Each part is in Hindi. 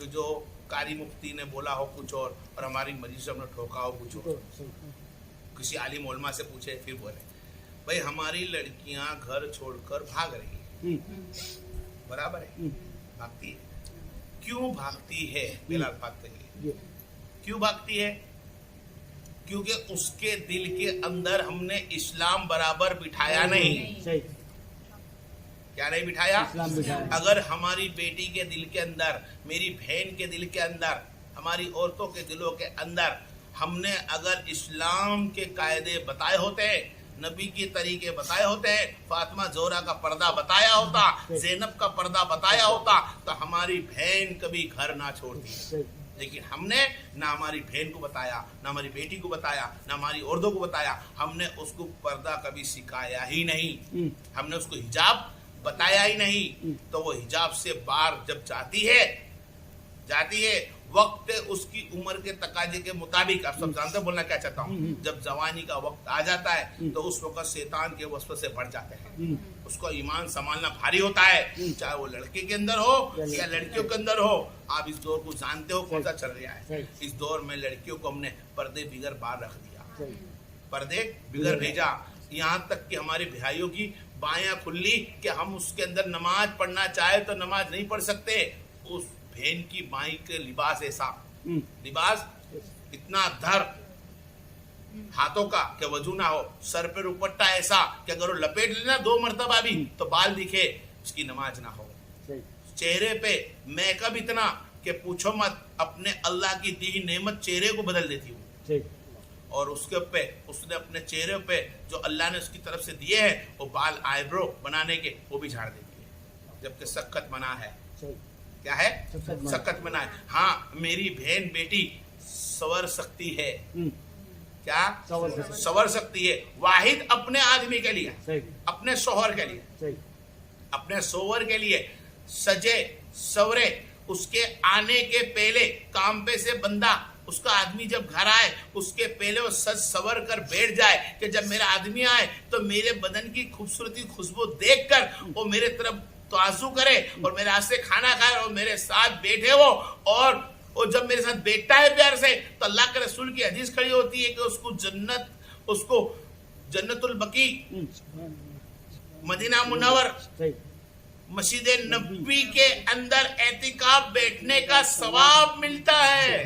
कि जो कारी मुफ्ती ने बोला हो कुछ और हमारी मर्जी से हमने ठोका हो कुछ और। किसी आलिम उलमा से पूछे, फिर बोले भाई हमारी लड़कियां घर छोड़कर भाग रही है, बराबर है, भागती है। क्यों भागती है? पहला बात कहिए, क्यों भागती है? क्योंकि उसके दिल के अंदर हमने इस्लाम बराबर बिठाया नहीं। क्या नहीं बिठाया? अगर हमारी बेटी के दिल के अंदर, मेरी बहन के दिल के अंदर, हमारी औरतों के दिलों के अंदर हमने अगर इस्लाम के कायदे बताए होते, नबी के तरीके बताए होते, फातिमा जोहरा का पर्दा बताया होता, ज़ैनब का पर्दा बताया होता, तो हमारी बहन कभी घर ना छोड़ती। लेकिन हमने ना हमारी बहन को बताया, ना हमारी बेटी को बताया, ना हमारी औरतों को बताया। हमने उसको पर्दा कभी सिखाया ही नहीं, हमने उसको हिजाब बताया ही नहीं। तो वो हिजाब से बाहर जब जाती है वक्त उसकी उम्र के तकाजे के मुताबिक, आप सब जानते बोलना क्या चाहता हूँ, जब जवानी का वक्त आ जाता है तो उस वक्त शैतान के वस्वसे बढ़ जाते हैं, उसको ईमान संभालना भारी होता है, चाहे वो लड़के के अंदर हो या लड़कियों के अंदर हो। आप इस दौर को जानते हो कौन सा चल रहा है। इस दौर में लड़कियों को हमने पर्दे बिगर बाहर रख दिया, पर्दे बिगर भेजा, यहाँ तक कि हमारे भाइयों की बायां खुली कि हम उसके अंदर नमाज पढ़ना चाहे तो नमाज नहीं पढ़ सकते। उस बहन की बाई के लिबास ऐसा, लिबास इतना धर हाथों का कि वजू ना हो, सर पे दुपट्टा ऐसा कि अगर वो लपेट लेना 2 मरतबा भी तो बाल दिखे, उसकी नमाज ना हो। चेहरे पे मेकअप इतना कि पूछो मत, अपने अल्लाह की दी नेमत चेहरे को बदल देती हूँ। और उसके पे उसने अपने चेहरे पे जो अल्लाह ने उसकी तरफ से दिए हैं वो बाल आईब्रो बनाने के वो भी झाड़ देती है, जबकि सख्त मना है। क्या है? सख्त मना है। हाँ, मेरी बहन बेटी सवर सकती है। क्या सवर सकती है? वाहिद अपने आदमी के लिए, अपने शोहर के लिए, अपने शोहर के लिए सजे सवरे, उसके आने के पहले काम पे से बंदा, उसका आदमी जब घर आए उसके पहले वो सज सवर कर बैठ जाए कि जब मेरा आदमी आए तो मेरे बदन की खूबसूरती खुशबू देखकर वो मेरे तरफ तवाज़ु करे और मेरे हाथ से खाना खाए और मेरे साथ बैठे वो, और वो जब मेरे साथ बैठता है प्यार से तो अल्लाह के रसूल की हदीस खड़ी होती है कि उसको जन्नतुल बकी, मदीना मुनव्वर, मस्जिद नबी के अंदर एतिकाफ बैठने का सवाब मिलता है।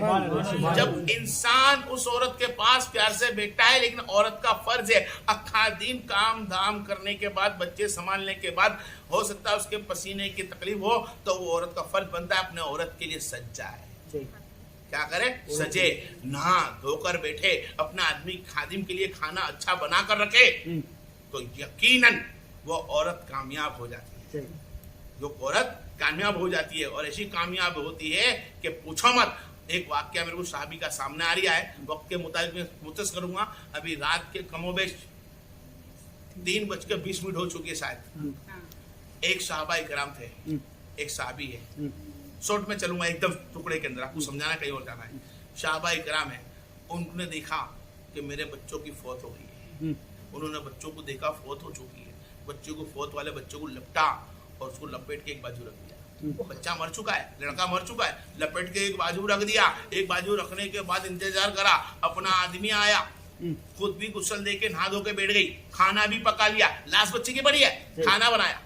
जब इंसान उस औरत के पास प्यार से बैठता है, लेकिन औरत का फर्ज है अखा दिन काम धाम करने के बाद, बच्चे संभालने के बाद, हो सकता है उसके पसीने की तकलीफ हो तो वो औरत का फर्ज बनता है अपने औरत के लिए सज जाए। क्या करे? सजे, नहा धोकर बैठे, अपना आदमी खादिम के लिए खाना अच्छा बना कर रखे, तो यकीनन वो औरत कामयाब हो जाती है। जो औरत कामयाब हो जाती है, और ऐसी कामयाब होती है कि पूछो मत। एक वाक्य मेरे को साहबी का सामने आ रहा है, वक्त के मुताबिक मैं मुख्तसर करूंगा। अभी रात के कमोबेश 3:20 हो चुकी है शायद। एक साहबा इकराम थे, एक साहबी है, शॉर्ट में चलूंगा एकदम टुकड़े के अंदर, आपको समझाना कहीं और जाना है। साहबा इकराम है, उन्होंने देखा कि मेरे बच्चों की फौत हो गई है। उन्होंने बच्चों को देखा फौत हो चुकी है, बच्चों को फौत वाले बच्चों को लपटा और उसको लपेट के एक बाजू रख दिया। बच्चा मर चुका है, लड़का मर चुका है, लपेट के एक बाजू रख दिया। एक बाजू रखने के बाद इंतजार करा, अपना आदमी आया, खुद भी गुस्ल दे के नहा धो के बैठ गई, खाना भी पका लिया। लाश बच्चे की पड़ी है, खाना बनाया,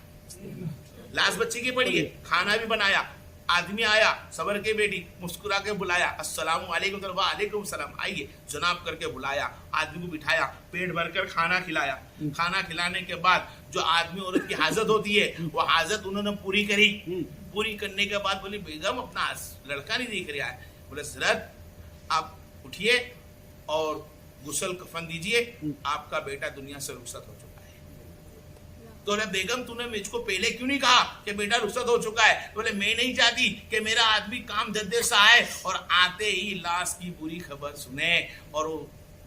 लाश बच्चे की पड़ी है, खाना भी बनाया। आदमी आया, सबर के बेटी, मुस्कुरा के बुलाया, अस्सलाम वालेकुम, वालेकुम सलाम, आइए जनाब करके बुलाया। आदमी को बिठाया, पेट भरकर खाना खिलाया। खाना खिलाने के बाद जो आदमी औरत की हाजत होती है वो हाजत उन्होंने पूरी करी। पूरी करने के बाद बोली बेगम अपना लड़का नहीं दिख रहा है। बोले सरद आप उठिए और गुस्ल कफन दीजिए, आपका बेटा दुनिया से रुखसत हो चुका है। तो बोले बेगम तूने मुझको पहले क्यों नहीं कहा कि बेटा रुखसत हो चुका है? बोले मैं नहीं चाहती कि मेरा आदमी काम धंधे से आए और आते ही लाश की बुरी खबर सुने और वो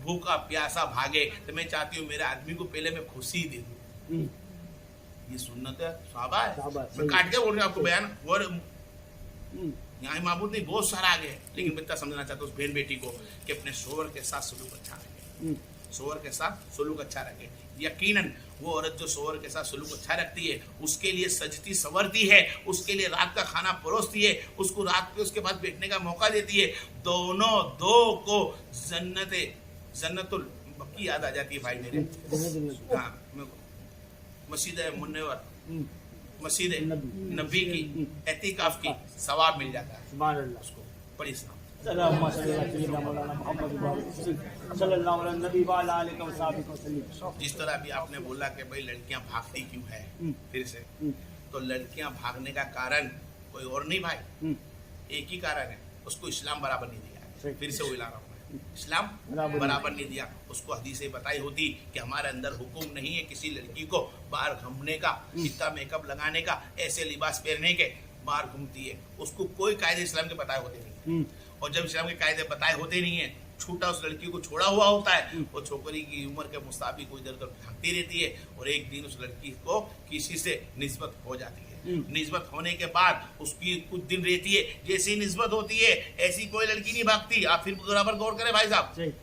भूखा प्यासा भागे। तो मैं चाहती हूँ मेरे आदमी को पहले मैं खुशी दे दूं। ये सुन्नत है, सहाबा है। मैं काट के बोल रहा हूँ आपको बयान, और यहाँ मामूद नहीं बहुत सारा आगे है, लेकिन मैं इतना समझना चाहता हूँ उस बहन बेटी को कि अपने शोहर के साथ सलूक अच्छा रखे। शोहर के साथ सुलूक अच्छा रखे। यकीनन वो औरत जो शोहर के साथ सुलूक अच्छा रखती है, उसके लिए सजती संवरती है, उसके लिए रात का खाना परोसती है, उसको रात पे उसके पास बैठने का मौका देती है, दोनों दो को जन्नतुल बक्की याद आ जाती है भाई मेरे। हाँ, मस्जिद मुन्नेवर, मस्जिद नबी की एतिकाफ की सवाब मिल जाता है उसको। पढ़िए जिस तरह अभी आपने बोला कि भाई लड़कियां भागती क्यों है, फिर से तो लड़कियां भागने का कारण कोई और नहीं भाई, एक ही कारण है, उसको इस्लाम बराबर नहीं दिया। फिर से वो ला रहा हूँ, इस्लाम बराबर नहीं दिया। उसको हदीस से बताई होती कि हमारे अंदर हुक्म नहीं है किसी लड़की को बाहर घूमने का, इतना मेकअप लगाने का, ऐसे लिबास पहनने के, बाहर घूमती है, उसको कोई कायदे इस्लाम के बताए होते नहीं। और जब इस्लाम के कायदे बताए होते नहीं है, छूटा उस लड़की को छोड़ा हुआ होता है, वो छोकरी की उम्र के मुताबिक इधर उधर भागती रहती है, और एक दिन उस लड़की को किसी से निस्बत हो जाती है। निस्बत होने के बाद उसकी कुछ दिन रहती है, जैसी निस्बत होती है ऐसी कोई लड़की नहीं भागती। आप फिर बराबर गौर करें भाई साहब,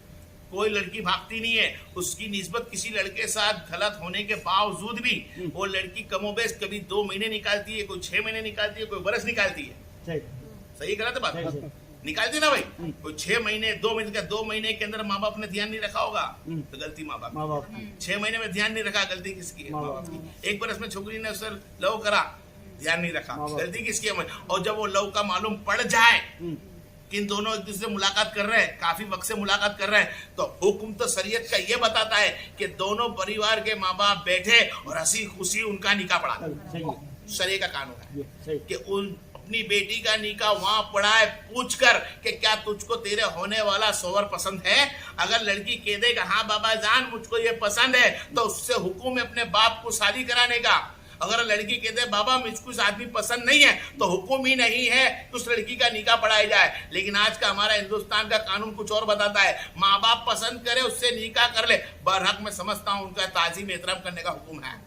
कोई लड़की भागती नहीं है। उसकी निस्बत किसी लड़के साथ गलत होने के बावजूद भी वो लड़की कमोबेश कभी 2 महीने निकालती है, कोई 6 महीने निकालती है, कोई बरस निकालती है। सही गलत है बात? निकालती ना भाई, कोई 6 महीने 2 महीने का 2 महीने के अंदर माँ बाप ने ध्यान नहीं रखा होगा तो गलती माँ बाप की। 6 महीने में ध्यान नहीं रखा, गलती किसकी है? माँ बाप की। 1 बरस में छोकरी ने उससे लव करा, ध्यान नहीं रखा, गलती किसकी है? और जब वो लव का मालूम पड़ जाए कि इन दोनों एक दूसरे से मुलाकात कर रहे हैं, काफी वक्त से मुलाकात कर रहे हैं, तो हुक्म तो शरीयत का ये बताता है कि दोनों परिवार के माँ बाप बैठे और हंसी खुशी उनका निकाह पढ़ा दे। शरीयत का कानून है कि उन अपनी बेटी का निकाह वहां पढ़ाए पूछ कर कि क्या तुझको तेरे होने वाला सोवर पसंद है। अगर लड़की कह देगा हाँ बाबा जान मुझको ये पसंद है, तो उससे हुक्म है अपने बाप को शादी कराने का। अगर लड़की कहते बाबा मुझको इस आदमी पसंद नहीं है, तो हुक्म ही नहीं है कि उस लड़की का निकाह पढ़ाया जाए। लेकिन आज का हमारा हिंदुस्तान का कानून कुछ और बताता है, माँ बाप पसंद करे उससे निकाह कर ले। बरहक में समझता हूं उनका ताजीम एहतराम करने का हुक्म है,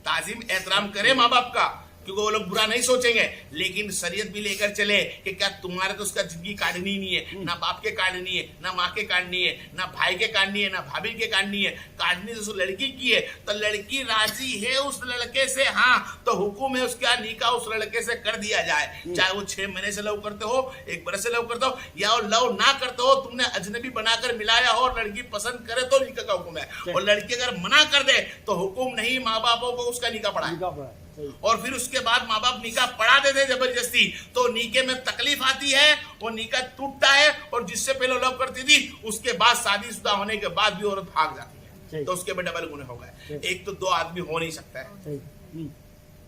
ताजीम एहतराम करे माँ बाप का, क्योंकि वो लोग बुरा नहीं सोचेंगे। लेकिन शरीयत भी लेकर चले कि क्या तुम्हारे तो उसका जिंदगी काटनी नहीं है, ना बाप के काटनी है, ना माँ के काटनी है, ना भाई के काटनी है, ना भाभी के काटनी है, काटनी तो लड़की की है। तो लड़की राजी है उस लड़के से, हाँ तो हुक्म है उसका निकाह उस लड़के से कर दिया जाए। चाहे वो 6 महीने से लव करते हो, 1 बरस से लव करते हो, या वो लव ना करते हो, तुमने अजनबी बनाकर मिलाया हो और लड़की पसंद करे तो निकाह का हुक्म है। और लड़की अगर मना कर दे तो हुक्म नहीं माँ बापों को उसका निकाह पढ़ाए। और फिर उसके बाद माँ बाप निकाह पढ़ा देते जबरदस्ती, तो निकाह में तकलीफ आती है, वो निकाह टूटता है। और जिससे पहले लव करती थी उसके बाद शादीशुदा होने के बाद भी औरत भाग जाती है, तो उसके भी डबल गुनाह हो गए। एक तो 2 आदमी हो नहीं सकता है,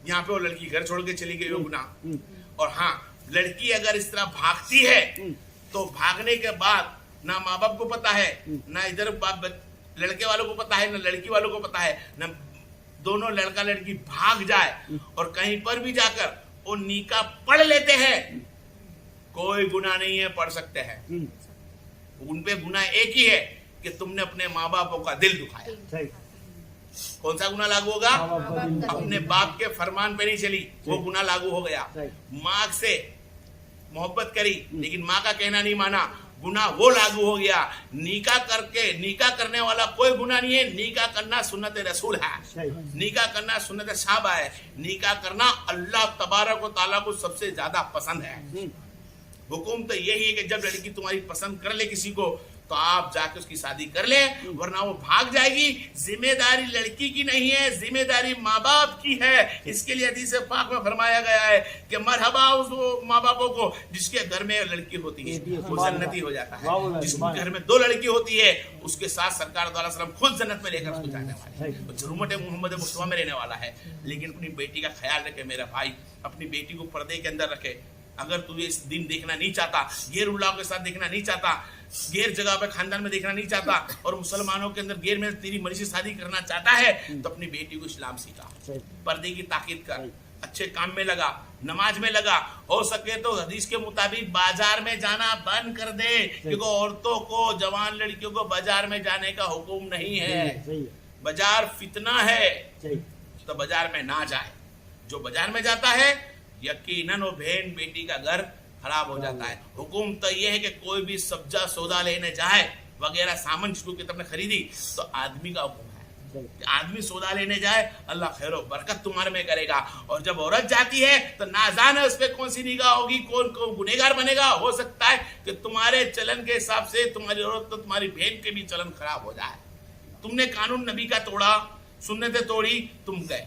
यहाँ पे वो लड़की घर छोड़ के चली गई वो गुनाह। और हाँ, लड़की अगर इस तरह भागती है तो भागने के बाद ना माँ बाप को पता है, ना इधर लड़के वालों को पता है, ना लड़की वालों को पता है, ना दोनों लड़का लड़की भाग जाए और कहीं पर भी जाकर वो निकाह पढ़ लेते हैं, कोई गुनाह नहीं है, पढ़ सकते हैं। उनपे गुनाह एक ही है कि तुमने अपने माँ बापों का दिल दुखाया। कौन सा गुनाह लागू होगा? अपने बाप के फरमान पे नहीं चली, वो गुनाह लागू हो गया। माँ से मोहब्बत करी लेकिन माँ का कहना नहीं माना, गुनाह वो लागू हो गया। निकाह करने वाला कोई गुनाह नहीं है, निकाह करना सुन्नत रसूल है, निकाह करना सुन्नत साहबा है, निकाह करना अल्लाह तबारक व तआला को सबसे ज्यादा पसंद है। हुकुम तो यही है कि जब लड़की तुम्हारी पसंद कर ले किसी को तो आप जाके उसकी शादी कर ले, वरना वो भाग जाएगी। जिम्मेदारी लड़की की नहीं है, जिम्मेदारी माँ बाप की है। इसके लिए हदीस पाक में फरमाया गया है कि मरहबा उस माँ बापों को जिसके घर में लड़की होती है वो जन्नती हो जाता है। जिसके घर में 2 लड़की होती है उसके साथ सरकार द्वारा सलाम खुद जन्नत में लेकर उसको जाने वाला है, तो जुर्मत मोहम्मद मुस्तफा में रहने वाला है। लेकिन अपनी बेटी का ख्याल रखे मेरा भाई, अपनी बेटी को पर्दे के अंदर रखे। अगर तू इस दिन देखना नहीं चाहता, गैर उल्लाह के साथ देखना नहीं चाहता, गैर जगह पे खानदान में देखना नहीं चाहता, और मुसलमानों के अंदर गैर में तेरी मर्जी से शादी करना चाहता है, तो अपनी बेटी को इस्लाम सिखा, पर्दे की ताकीद कर, अच्छे काम में लगा, नमाज में लगा। हो सके तो हदीस के मुताबिक बाजार में जाना बंद कर दे, क्योंकि औरतों को, जवान लड़कियों को बाजार में जाने का हुक्म नहीं है। बाजार फितना है, तो बाजार में ना जाए। जो बाजार में जाता है यकीनन वो बहन बेटी का घर खराब हो जाता है। हुकुम तो यह है कि कोई भी सब्जा सौदा लेने जाए, वगैरह सामान जिसको कि तुमने खरीदी, तो आदमी का हुक्म है कि आदमी सौदा लेने जाए, अल्लाह खैर और बरकत तुम्हारे में करेगा। और जब औरत जाती है तो ना जाने उस पर कौन सी निगाह होगी, कौन कौन गुनहगार बनेगा। हो सकता है कि तुम्हारे चलन के हिसाब से तुम्हारी औरत तो तुम्हारी बहन के भी चलन खराब हो जाए। तुमने कानून नबी का तोड़ा, सुन्नतें तोड़ी, तुम गए।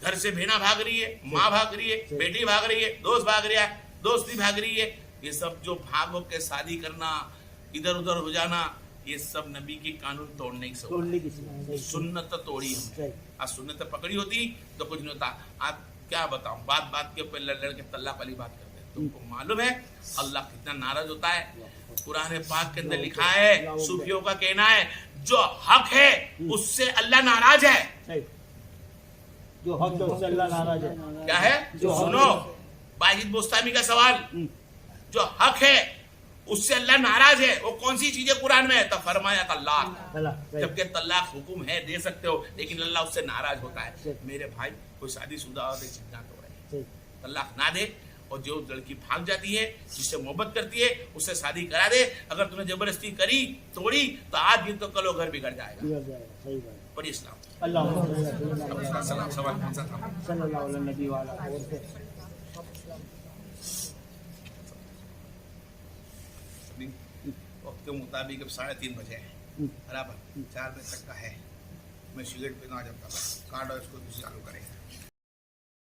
घर से बहना भाग रही है, माँ भाग रही है, बेटी भाग रही है, दोस्त भाग रहा है, दोस्ती भाग रही है। ये सब जो भागो के शादी करना, इधर उधर हो जाना, ये सब नबी की कानून तोड़ने की सुन्नत तोड़ी हमने। आज सुन्नत पकड़ी होती तो कुछ नहीं होता। आज क्या बताऊं, बात बात के ऊपर लड़ के तल्लाक वाली बात करते हैं। तुमको मालूम है अल्लाह कितना नाराज होता है। कुरान पाक के अंदर लिखा है, सूफियों का कहना है, जो हक है उससे अल्लाह नाराज है। जो हक है उससे अल्लाह नाराज है। क्या है? जो सुनो बाजिद बोस्तामी का सवाल, जो हक है उससे अल्लाह नाराज है, वो कौन सी चीजें कुरान में है? तो फरमाया तलाक। जबकि तलाक हुक्म है, दे सकते हो, लेकिन अल्लाह उससे नाराज होता है। मेरे भाई कोई शादीशुदा होते चिंता तो है, तलाक ना दे। और जो लड़की भाग जाती है, जिससे मोहब्बत करती है, उससे शादी करा दे। अगर तुमने जबरदस्ती करी, तोड़ी, तो आज भी तो कल घर बिगड़ जाएगा। बड़ी इस्लाम सवाल कौन सा था? वक्त के मुताबिक अब 3:30 बजे है, बराबर 4 बजे तक का है। मैं सिगरेट पीना जब तक काटो इसको, चालू करेगा।